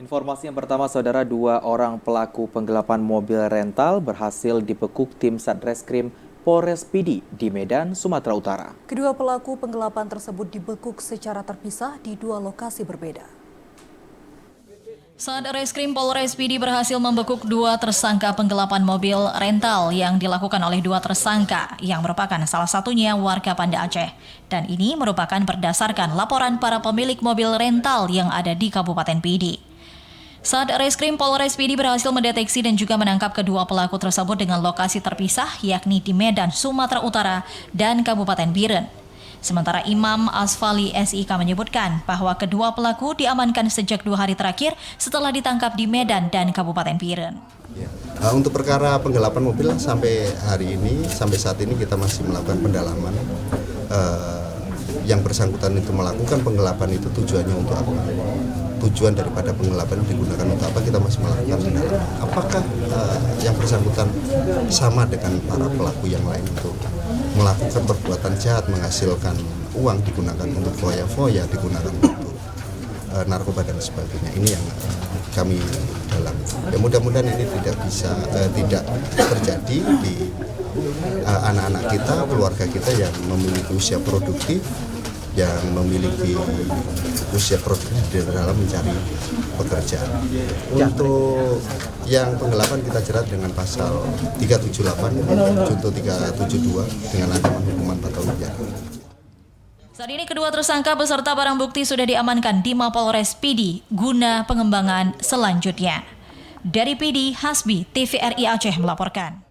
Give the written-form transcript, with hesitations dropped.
Informasi yang pertama, saudara, dua orang pelaku penggelapan mobil rental berhasil dibekuk tim Satreskrim Polres Pidi di Medan, Sumatera Utara. Kedua pelaku penggelapan tersebut dibekuk secara terpisah di dua lokasi berbeda. Satreskrim Polres Pidi berhasil membekuk dua tersangka penggelapan mobil rental yang dilakukan oleh dua tersangka yang merupakan salah satunya warga Banda Aceh. Dan ini merupakan berdasarkan laporan para pemilik mobil rental yang ada di Kabupaten Pidi. Satreskrim Polres Pidi berhasil mendeteksi dan juga menangkap kedua pelaku tersebut dengan lokasi terpisah yakni di Medan, Sumatera Utara dan Kabupaten Biren. Sementara Imam Asfali SIK menyebutkan bahwa kedua pelaku diamankan sejak 2 hari terakhir setelah ditangkap di Medan dan Kabupaten Biren. Untuk perkara penggelapan mobil sampai hari ini, sampai saat ini kita masih melakukan pendalaman. Yang bersangkutan itu melakukan penggelapan itu tujuannya untuk apa? Tujuan daripada penggelapan digunakan untuk apa, kita masih melakukan pendalaman. Apakah yang bersangkutan sama dengan para pelaku yang lain untuk melakukan perbuatan jahat, menghasilkan uang digunakan untuk foya-foya, digunakan untuk narkoba dan sebagainya. Ini yang kami dalami. Ya, mudah-mudahan ini tidak terjadi di anak-anak kita, keluarga kita yang memiliki usia produktif, yang memiliki usia produktif di dalam mencari pekerjaan. Untuk yang penggelapan kita jerat dengan pasal 378, junto 372 dengan ancaman hukuman 4 tahun penjara. Saat ini kedua tersangka beserta barang bukti sudah diamankan di Mapolres Pidi guna pengembangan selanjutnya. Dari Pidi, Hasbi, TVRI Aceh melaporkan.